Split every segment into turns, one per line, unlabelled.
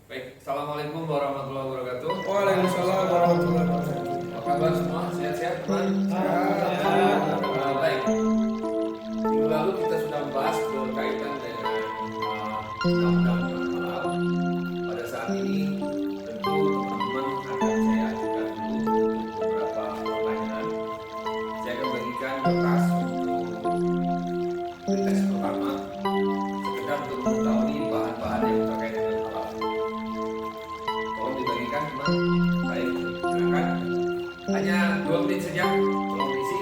Baik, Assalamualaikum warahmatullahi wabarakatuh.
Waalaikumsalam warahmatullahi wabarakatuh.
Apa kabar semua? Sehat-sehat, teman?
Sehat.
Baik. Minggu lalu kita sudah membahas berkaitan dengan undang-undang halal. Pada saat ini tentu teman-teman akan saya ajukan dulu beberapa pertanyaan. Saya akan bagikan kertas untuk tes pertama, sekedar untuk mengetahui bahan-bahan yang terkait dengan halal. Tolong dibagikan, teman. Baik, silakan. Hanya 2 menit saja, tolong diisi.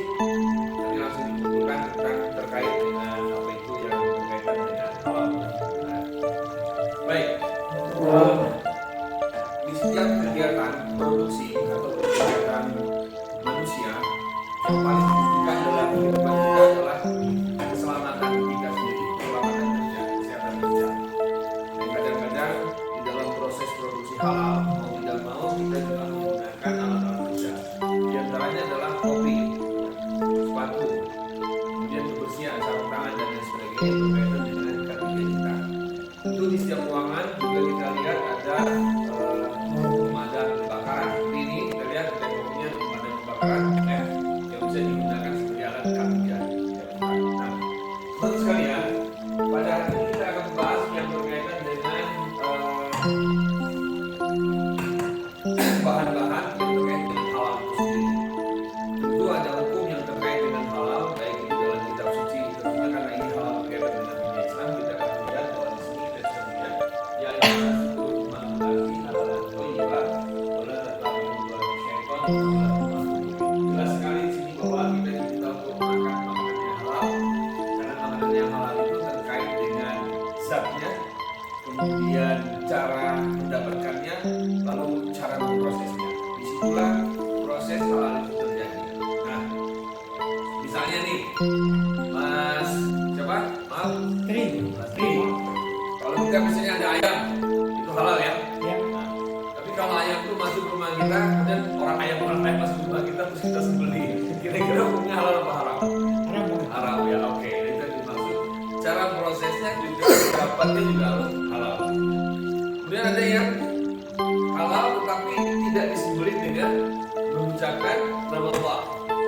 Nanti langsung dikumpulkan tentang terkait dengan apa itu yang berkaitan dengan halal. Nah, baik. Di setiap kegiatan produksi atau kegiatan manusia, yang paling dibutuhkan dalam kehidupan kita adalah keselamatan kita sendiri, keselamatan kerja, kesehatan kerja. Dan kadang-kadang di dalam proses produksi halal, mau tidak mau kita juga menggunakan alat-alat kerja. Di antaranya adalah kopi, sepatu, kemudian kebersihan, sarung tangan dan lain sebagainya berkaitan dengan K3 kita. Tentu di setiap ruangan juga kita lihat ada pemadam kebakaran. Seperti ini kita lihat teknologinya pemadam kebakaran yang bisa digunakan sebagai alat K3. Nah, teman sekalian, pada hari ini kita akan membahas yang berkaitan dengan bahan-bahan yang terkait dengan halal itu sendiri. Tentu ada hukum yang terkait dengan halal, baik itu dalam kitab suci, tentunya karena ini halal berkaitan dengan dunia Islam, kita akan melihat bahwa di sini kita bisa melihat ya itu menggunakan halal dan thayyibah, wala tatbi'u syaitan. Jelas sekali di sini bahwa kita diminta untuk makan makanan yang halal, karena makanan yang halal itu terkait dengan zatnya, kemudian cara mendapatkannya, lalu cara memprosesnya. Disitulah proses halal itu terjadi. Nah, misalnya nih, Mas siapa? Maaf, Mas Tri. Kalau kita misalnya ada ayam, itu halal ya?
Ya.
Nah, tapi kalau ayam itu masuk ke rumah kita, kemudian orang ayam masuk ke rumah kita, terus kita sembelih, kira-kira hukumnya halal apa haram?
Haram.
Haram ya, oke. Itu tadi maksud. Cara prosesnya juga dapatnya juga harus halal. Kemudian ada yang halal tetapi tidak disembelih dengan mengucapkan nama Allah,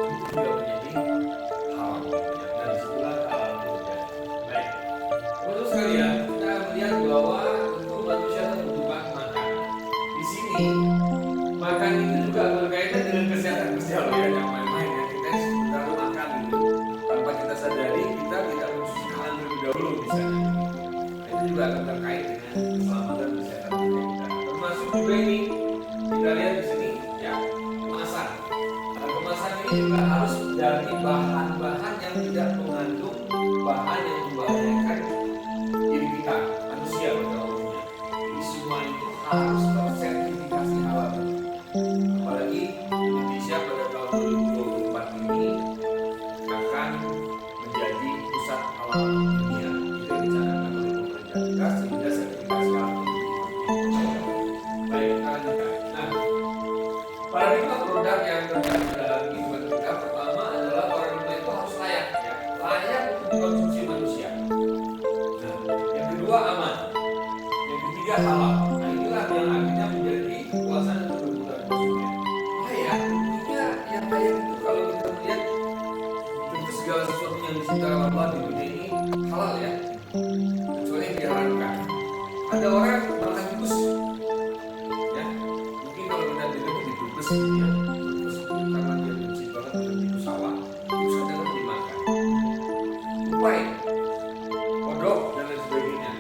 itu juga menjadi haram. Dan disitulah halal itu terjadi. Baik, teman-teman sekalian, kita melihat bahwa tentu manusia membutuhkan makan. Di sini makan itu juga berkaitan dengan kesehatan kerja loh ya, yang main-main ya. Kita sebentar makan gitu, tanpa kita sadari kita tidak mencuci tangan terlebih dahulu misalnya. Nah, itu juga akan terkait dengan keselamatan kesehatan kerja kita. Termasuk juga ini kita lihat di sini ya, kemasan. Nah, kemasan ini juga harus dari bahan-bahan yang tidak mengandung bahan yang membahayakan diri kita, manusia pada umumnya. Jadi semua itu harus tersertifikasi halal. Apalagi Indonesia pada tahun 2024 ini akan menjadi pusat halal dunia. Itu yang dicanangkan oleh pemerintah kita sehingga sertifikasi halal itu diperlukan. Baik, kita lanjutkan. Nah, paradigma produk yang terjadi dalam kehidupan kita pertama adalah paradigma itu harus layak ya, layak untuk dikonsumsi manusia. Nah, yang kedua aman, yang ketiga halal. Nah, inilah yang akhirnya menjadi kepuasan untuk kebutuhan konsumen. Layak, tentunya yang layak itu kalau kita melihat tentu segala sesuatu yang diciptakan Allah di dunia ini halal ya, kecuali yang diharamkan. Ada orang makan tikus, ya mungkin kalau kita bilang itu dibungkus gitu ya, dibungkus itu karena dia benci banget dengan tikus sawah, tikus kadang dimakan, tupai, kodok dan lain sebagainya.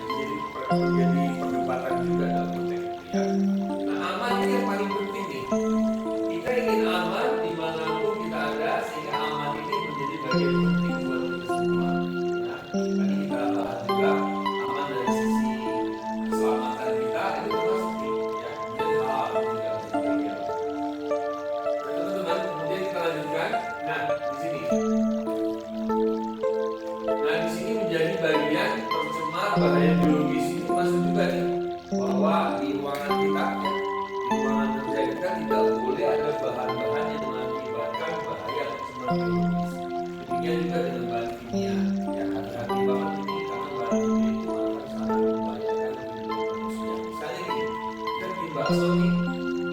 Jadi perdebatan juga dalam konteks itu ya. Nah, aman ini yang paling penting nih. Kita ingin aman dimanapun kita ada, sehingga aman ini menjadi bagian penting buat kita semua. bakso nih,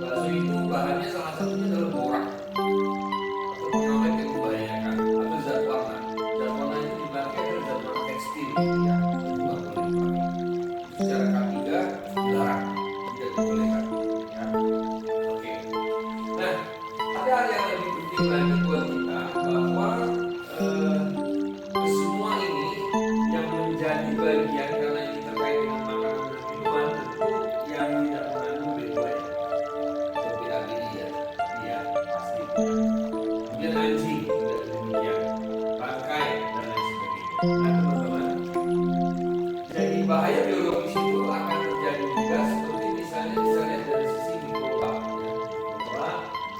bakso itu bahannya salah satunya adalah borak atau pengawet yang membahayakan atau zat warna. Zat warna itu dipakai adalah zat warna tekstil, ya itu nggak boleh dipakai. Secara K3 dilarang, tidak dibolehkan. Ya. Oke. Nah, ada hal yang lebih penting lagi buat kita bahwa semua ini yang menjadi bagian karena ini terkait dengan makanan dan minuman tentu yang tidak mengandung B2 ya. Seperti tadi ya pasti. Kemudian anjing tidak demikian, bangkai dan lain sebagainya. Nah teman-teman, jadi bahaya biologis itu akan terjadi juga seperti misalnya dari sisi mikroba, ya. Mikroba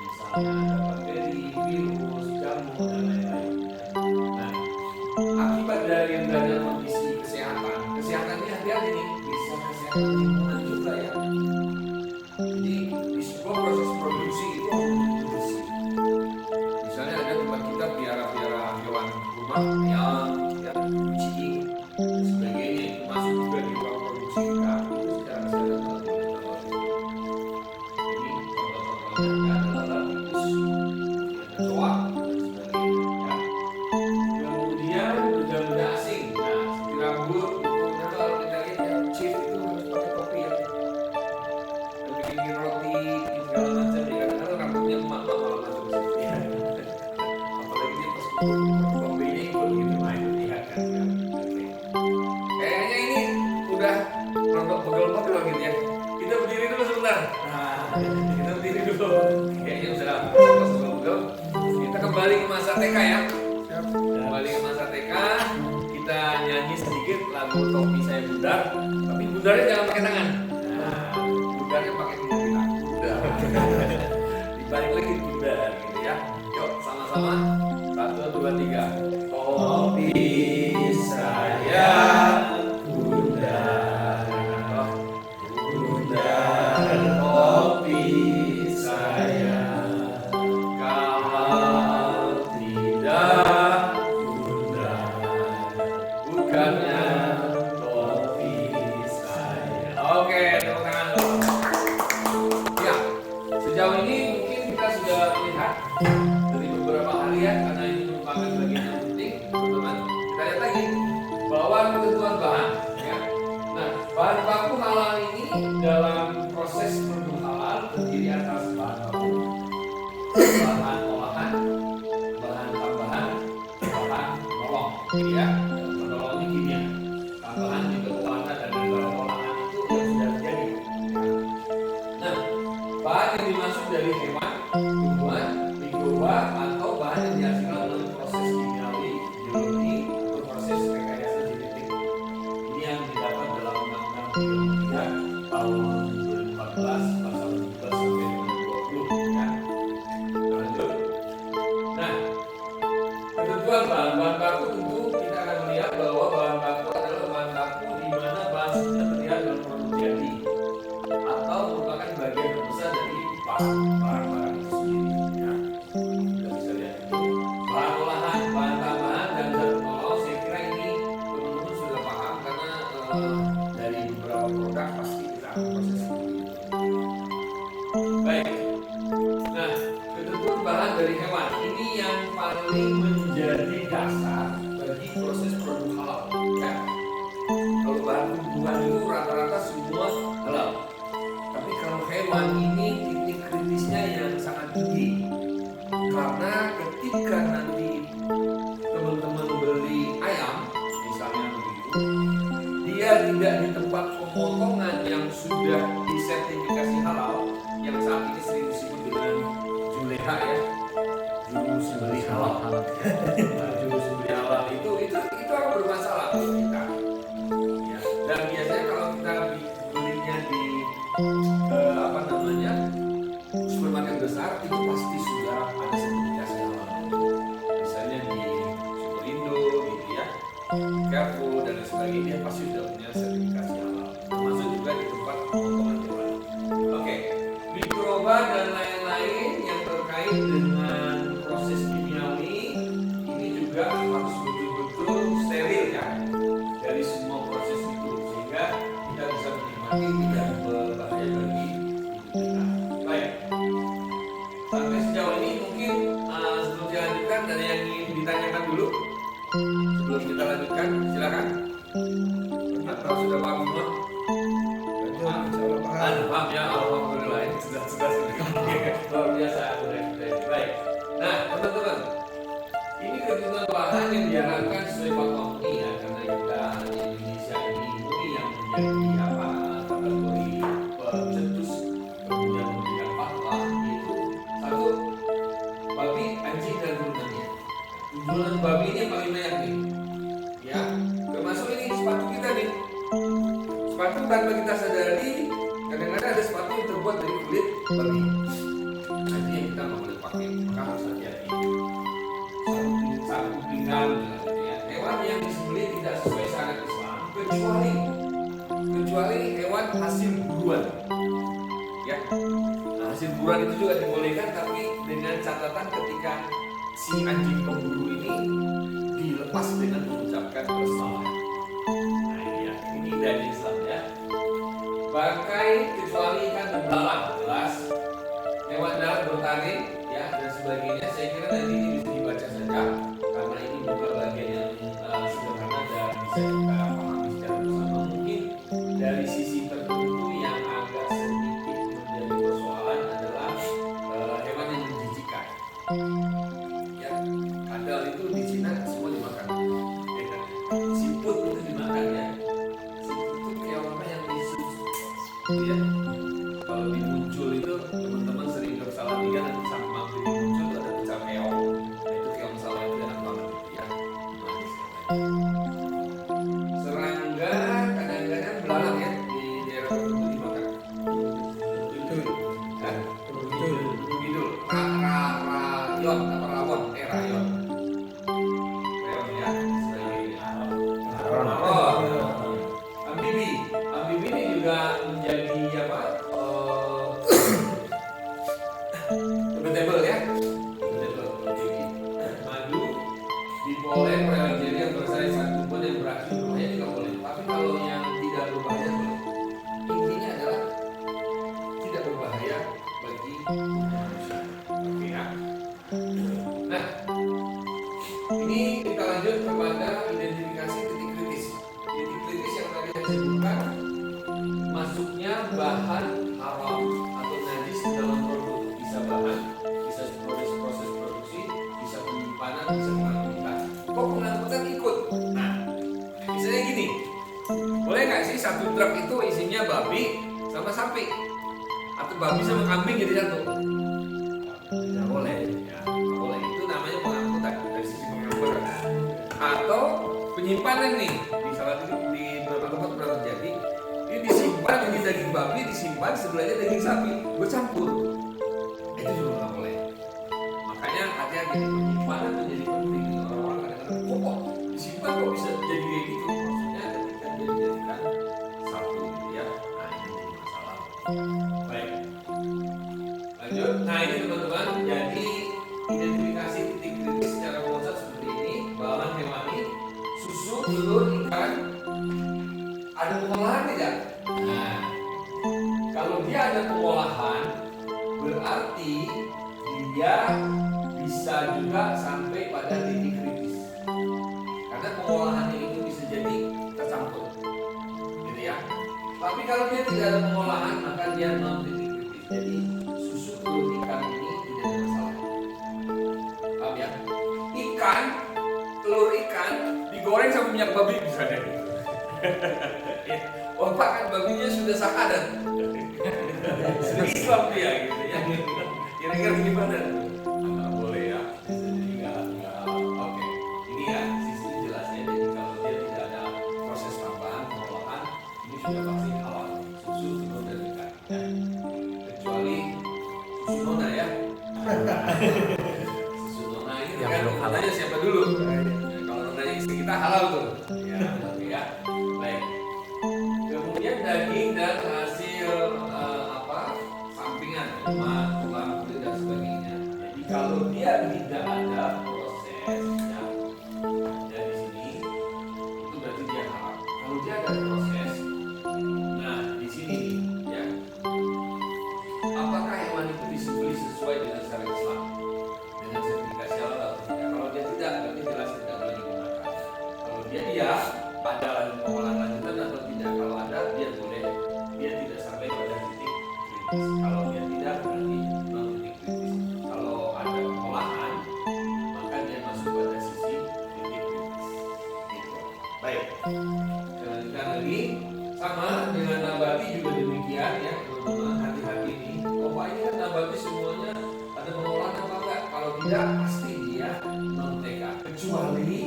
misalnya ada bakteri, virus, jamur dan lain-lain. Nah, akibat dari rendahnya kondisi kesehatannya hati-hati nih, bisa kesehatan lingkungan juga ya. Jadi di sebuah proses produksi itu harus bersih. Misalnya ada tempat kita piara hewan rumah, ayam, ya, kucing, dan sebagainya itu masuk juga di ruang produksi kita, itu secara kesehatan harus dilakukan. Jadi contoh-contohnya adalah tikus, kecoa, dan sebagainya. Ya. Kemudian benda-benda asing, nah seperti rambut, itu kalau kita lihat ya, chef itu harus pakai topi ya. Dan bikin roti, bikin segala macam ya. Kadang-kadang rambutnya emak-emak malah masuk ke situ ya. Apalagi dia pas pembeli ikut gitu main lihat kan. Oke. Kayaknya ini udah rontok pegel-pegel gitu ya. Kita berdiri dulu sebentar. Nah, kita berdiri dulu. Kayaknya udah pegel-pegel. Kita kembali ke masa TK ya. Kembali ke masa TK, kita nyanyi sedikit lagu Topi Saya Bundar, tapi bundarnya jangan pakai tangan. Nah, bundarnya pakai tindak kita. Bundar. Dibalik lagi bundar gitu ya. Yuk sama-sama. 1, 2, 3. Topi saya bundar, bundar topi saya. Kalau tidak bukannya topi saya. Oke, tepuk tangan dulu. Ya, sejauh ini mungkin kita sudah melihat dari beberapa hal ya, karena ini merupakan bagian yang penting, teman-teman. Kita lihat lagi bahwa ketentuan bahan. Ya. Nah, bahan baku halal ini dalam proses produk halal terdiri atas bahan baku, bahan olahan, bahan tambahan, bahan nolong. Ya. Nolong ini kimia. Tambahan juga pewarna dan bahan olahan itu yang sudah terjadi. Nah, bahan yang dimaksud dari hewan, tumbuhan, mikroba atau bahan yang dihasilkan melalui proses kimiawi, biologi atau proses rekayasa genetik. Ini yang didapat dalam Undang-Undang 33 tahun 2014 pasal 17 sampai 2020 ya. Lanjut. Nah, ketentuan bahan baku tentu kita akan melihat bahwa bahan baku adalah bahan baku di mana bahan sudah terlihat dalam produk jadi atau merupakan bagian terbesar dari barang-barang itu sendiri. Ya. Kita bisa lihat itu bahan olahan, bahan tambahan dan zat penolong. Saya kira ini teman-teman sudah paham karena dari beberapa produk pasti kita proses itu. Baik. Nah, ketentuan bahan dari hewan ini yang paling menjadi dasar bagi proses produk halal. Ya. Kalau bahan tumbuhan itu rata-rata semua halal. Tapi kalau hewan ini titik kritisnya yang sangat tinggi. Karena ketika nanti teman-teman beli ayam, misalnya begitu, dia tidak di tempat pemotongan yang sudah disertifikasi halal, yang saat ini sering disebut dengan Juleha ya, juru sembelih halal. Juru sembelih halal itu akan bermasalah untuk kita. Ya. Dan biasanya kalau kita belinya di supermarket besar itu pasti sudah ada sertifikasi halal. Misalnya di Superindo gitu ya, Carrefour dan lain sebagainya pasti sudah punya sertifikasi halal. Termasuk juga di tempat pemotongan hewan. Oke, mikroba dan lain-lain yang terkait dengan proses kimiawi ini juga harus betul-betul steril ya dari semua proses itu sehingga kita bisa menikmati tidak berbahaya bagi babi. Nah, ini yang kita nggak boleh pakai, maka harus hati-hati. Satu pinggang, ya. Hewan yang disembelih tidak sesuai syariat Islam, kecuali hewan hasil buruan. Ya, nah, hasil buruan itu juga dibolehkan, tapi dengan catatan ketika si anjing pemburu ini dilepas dengan mengucapkan basmalah. Nah ini ya, ini dari Islam ya. Bangkai kecuali ikan dan belalang, jelas. Hewan darat bertaring ya dan sebagainya. Saya kira tadi ini bisa dibaca saja karena ini bukan bagian yang sederhana dan bisa kita pahami secara bersama. Mungkin dari sisi tertentu yang agak sedikit menjadi persoalan adalah hewan yang menjijikan. Ya, kadal itu di Cina semua dimakan. Ya kan? Siput itu dimakan ya. Siput itu kayak apa yang disus. Ya. Kalau di muncul itu teman-teman sering bersalah tiga nanti sama mampir di muncul ada pecah keong. Nah, itu keong sawah itu enak banget ya. Manis katanya. Serangga kadang-kadang belalang ya di daerah tertentu dimakan. Kan? Bidul. Rayon apa rawon? Rayon. Rayon ya. Amfibi ini juga menjadi apa? Debatable ya. Debatable amfibi. Madu di Polen, Nigeria yang bersari satu pun yang berakhir berbahaya juga boleh. Tapi kalau yang tidak berbahaya boleh. Intinya adalah tidak berbahaya bagi manusia. Oke ya. Nah, ini kita lanjut kepada identifikasi titik kritis. Titik kritis yang tadi saya sebutkan, masuknya bahan haram atau najis ke dalam produk. Bisa bahan, bisa proses produksi, bisa penyimpanan, bisa pengangkutan. Kok pengangkutan ikut? Nah, misalnya gini, boleh nggak sih satu truk itu isinya babi sama sapi? Atau babi sama kambing jadi satu? Nggak boleh, ya, nggak boleh. Itu namanya pengangkutan dari sisi pengangkutan. Atau penyimpanan nih, misalnya di beberapa tempat pernah terjadi, ini disimpan, ini daging babi disimpan, sebelahnya daging sapi, bercampur. Itu juga nggak boleh. Makanya hati-hati penyimpanan menjadi penting. Orang-orang kadang-kadang kok disimpan kok bisa jadi kayak gitu? Maksudnya ketika dia dijadikan satu, gitu ya. Nah ini jadi masalah. Baik. Lanjut. Nah ini teman-teman, jadi identifikasi titik kritis secara konsep seperti ini. Bahan hewani, susu, telur, ikan. Ada pengolahan tidak? Nah, kalau dia ada pengolahan, berarti dia bisa juga sampai pada titik kritis. Karena pengolahannya itu bisa jadi tercampur, gitu ya. Tapi kalau dia tidak ada pengolahan, maka dia non titik kritis. Jadi susu telur ikan ini tidak ada masalah. Paham ya? Ikan, telur ikan digoreng sama minyak babi bisa jadi. Wah Pak kan babinya sudah sakadat. Sudah Islam dia gitu ya. Kira-kira gimana? Nggak boleh ya. Jadi nggak. Oke. Ini ya sisi jelasnya. Jadi kalau dia tidak ada proses tambahan pengolahan, ini sudah pasti halal. Susu, telur dan ikan. Ya. Kecuali susu nona ya. Susu nona ini kan nonanya siapa dulu? Kalau nonanya istri kita halal tuh. Ya, oke ya. Baik. Kemudian daging dan hasil sampingan, lemak, tulang, kulit dan sebagainya. Jadi kalau dia tidak ada prosesnya, dari sini itu berarti dia haram. Kalau dia ada proses, nah di sini ya, apakah hewan itu disembelih sesuai dengan syariat Islam dengan sertifikasi halal atau tidak? Kalau dia tidak, berarti jelas tidak boleh digunakan. Kalau dia ada pengolahan lanjutan atau tidak? Kalau ada, dia boleh. Dia tidak sampai pada titik kritis. Kalau dia tidak, berarti non titik kritis. Kalau ada pengolahan, maka dia masuk pada sisi titik kritis. Gitu. Baik. Lanjutkan lagi. Sama dengan nabati juga demikian ya, teman-teman. Hati-hati nih. Oh Pak, ini kan nabati semuanya ada pengolahan apa enggak? Kalau tidak, pasti dia non TK. Kecuali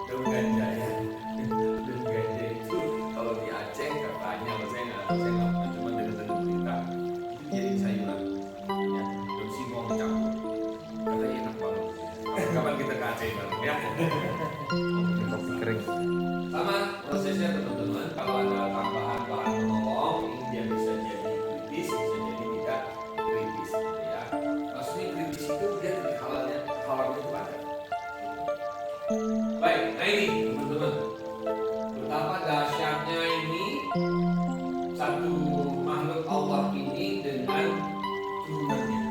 daun ganja ya. Daun ganja itu kalau di Aceh katanya, saya nggak cuma dengar berita, itu
Kopi kering.
Sama prosesnya teman-teman, kalau ada tambahan bahan penolong ini dia bisa jadi kritis, bisa jadi tidak kritis ya. Maksudnya kritis itu dia dari halalnya itu ada. Baik, nah ini teman-teman, betapa dahsyatnya ini satu makhluk Allah ini dengan turunannya.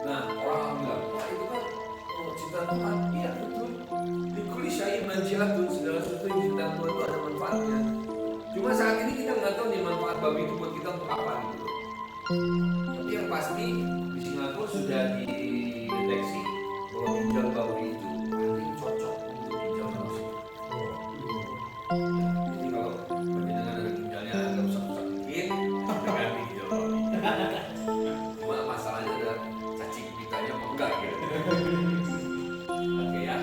Nah, orang bilang, wah itu kan ciptaan Tuhan. Iya betul. Di kulli syai'in manji'atun, segala sesuatu yang ciptaan Tuhan itu ada manfaatnya. Cuma saat ini kita nggak tahu nih manfaat babi itu buat kita untuk apa gitu. Tapi yang pasti di Singapura sudah dideteksi bahwa ginjal babi itu paling cocok untuk ginjal manusia. Jadi kalau dengan ada ginjalnya agak rusak-rusak dikit, ganti ginjal babi. Cuma masalahnya ada cacing pitanya mau enggak gitu. Oke ya.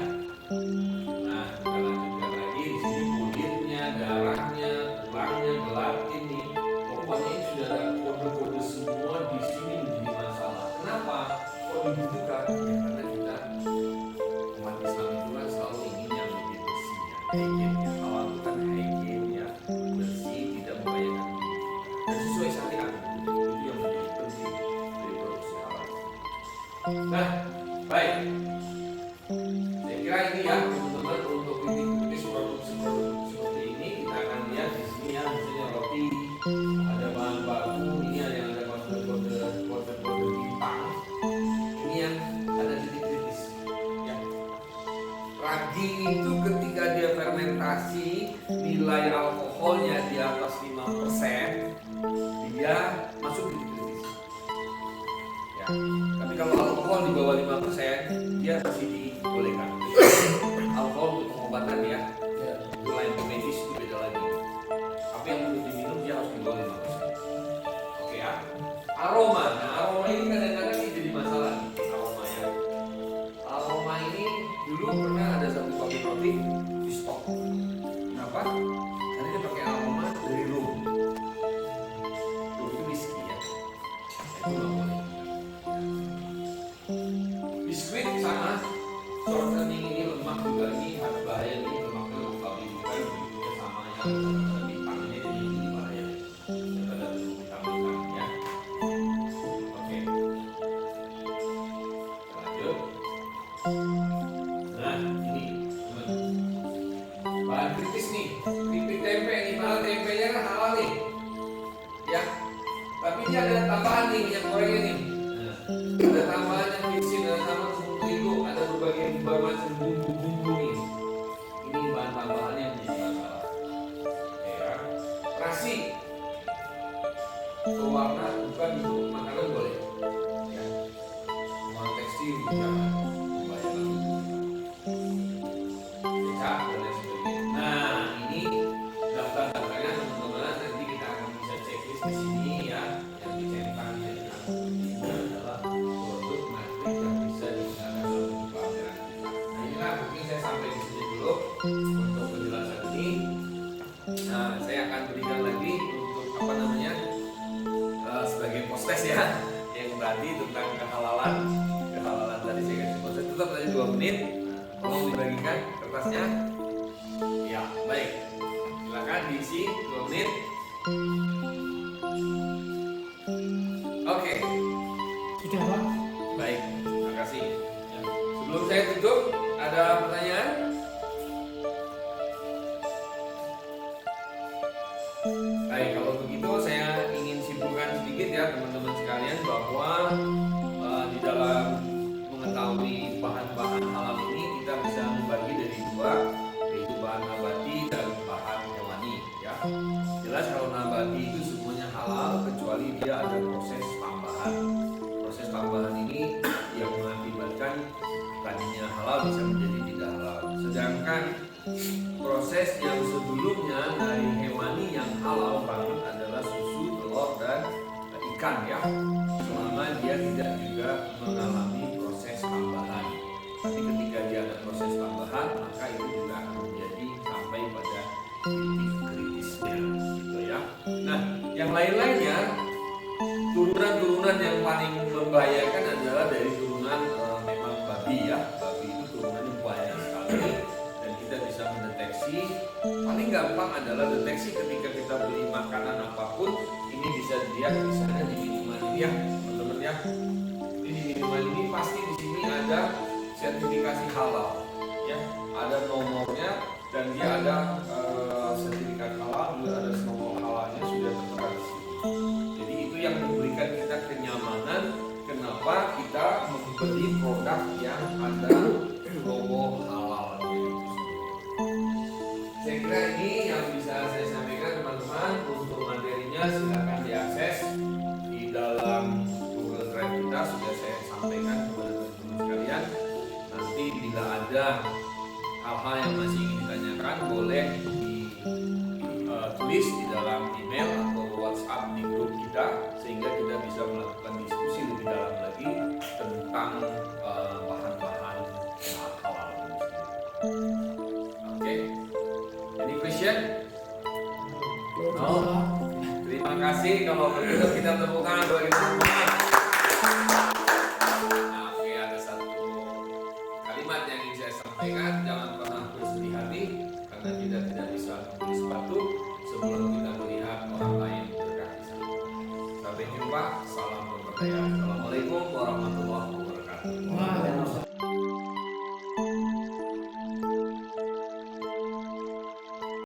Nah, kita lanjutkan lagi di sini kulitnya, darahnya, tulangnya, gelatin nih. Pokoknya ini sudah ada kode-kode semua di sini menjadi masalah. Kenapa? Kok dibutuhkan? Ya karena kita umat Islam itu kan selalu ingin yang lebih bersih ya. Hygiene-nya. Halal itu kan hygiene ya, bersih, tidak membahayakan diri. Dan sesuai syariat itu yang menjadi penting dari produksi halal. Nah, baik. Saya kira ini ya teman-teman untuk kritis produksi seperti ini kita akan lihat di sini ya, misalnya roti ada bahan baku, ini ada yang ada kode-kode bintang, ini yang ada titik kritis. Ya. Ragi itu ketika dia fermentasi nilai alkoholnya di atas 5%, dia masuk titik kritis. Ya. Tapi kalau alkohol di bawah 5%, dia masih dibolehkan. Alkohol untuk pengobatan ya, itu lain medis itu beda lagi. Tapi yang untuk diminum dia harus di bawah 5%. Oke ya. Aroma, nah aroma ini kadang-kadang ini jadi masalah nih, aroma ya. Aroma ini dulu pernah ada satu pabrik roti di stok. Kenapa? Karena dia pakai aroma dari rum. Rum itu whisky ya. Itu nggak boleh. Biskuit sama, shortening ini lemak juga ini harus bahaya nih, lemaknya lemak juga juga sama yang bintang ini jadi ini bahaya daripada bintang-bintang ya. Oke, lanjut. Nah ini teman, bahan kritis nih, keripik tempe nih, malah tempenya kan halal nih, ya. Tapi dia ada tambahan nih minyak gorengnya nih. Ada tambahan yang mixin, ada tambahan tepung terigu, ada berbagai macam bumbu-bumbu nih. Ini bahan tambahannya yang menjadi masalah. Oke ya. Terasi, pewarna bukan untuk makanan boleh. Ya. Warna tekstil juga membahayakan. Kecap dan lain sebagainya. Nah ini daftar-daftarnya teman-teman, nanti kita akan bisa checklist di sini ya. Yang dicentang ini adalah produk matrik yang bisa digunakan untuk pameran kita. Nah inilah mungkin saya sampai di sini dulu untuk penjelasan ini. Nah saya akan berikan lagi untuk apa namanya sebagai post-test ya yang tadi tentang kehalalan tadi saya kasih post-test tetap tadi 2 menit. Tolong dibagikan kertasnya. Ya baik, silakan diisi 2 menit. Oke.
Sudah Pak?
Baik, terima kasih. Ya. Sebelum saya tutup, ada pertanyaan? Baik, kalau begitu saya ingin simpulkan sedikit ya teman-teman sekalian bahwa di dalam mengetahui bahan-bahan halal ini kita bisa membagi dari 2, yaitu bahan nabati dan bahan hewani ya. Jelas kalau nabati itu semuanya halal kecuali dia ada proses tambahan. Proses tambahan ini yang mengakibatkan tadinya halal bisa menjadi tidak halal. Sedangkan proses yang sebelumnya dari hewani yang halal banget adalah susu, telur, dan ikan ya. Selama dia tidak juga mengalami proses tambahan. Tapi ketika dia ada proses tambahan, maka itu juga akan menjadi sampai pada titik kritisnya gitu ya. Nah, yang lain-lainnya turunan-turunan yang paling membahayakan adalah dari turunan memang babi ya. Babi itu turunannya banyak. ini dan kita bisa mendeteksi. Paling gampang adalah deteksi ketika kita beli makanan apapun, ini bisa dilihat misalnya di minuman ini ya teman-teman ya. Di minuman ini pasti di sini ada sertifikasi halal ya, ada nomornya dan dia ada sertifikat halal, juga ada nomor halalnya sudah tertera di sini. Jadi itu yang memberikan kita kenyamanan kenapa kita membeli produk yang ada logo halal. Saya kira ini yang bisa saya sampaikan teman-teman. Untuk materinya silakan diakses di dalam Google Drive kita, sudah saya sampaikan kepada teman-teman sekalian. Nanti bila ada hal-hal yang masih ingin ditanyakan boleh ditulis di dalam email atau WhatsApp di grup kita sehingga kita bisa melakukan diskusi lebih dalam lagi tentang bahan-bahan halal. Oke, any question? No? Terima kasih. Kalau begitu kita tepuk tangan bagi semua. Nah, oke, ada satu kalimat yang ingin saya sampaikan. Jangan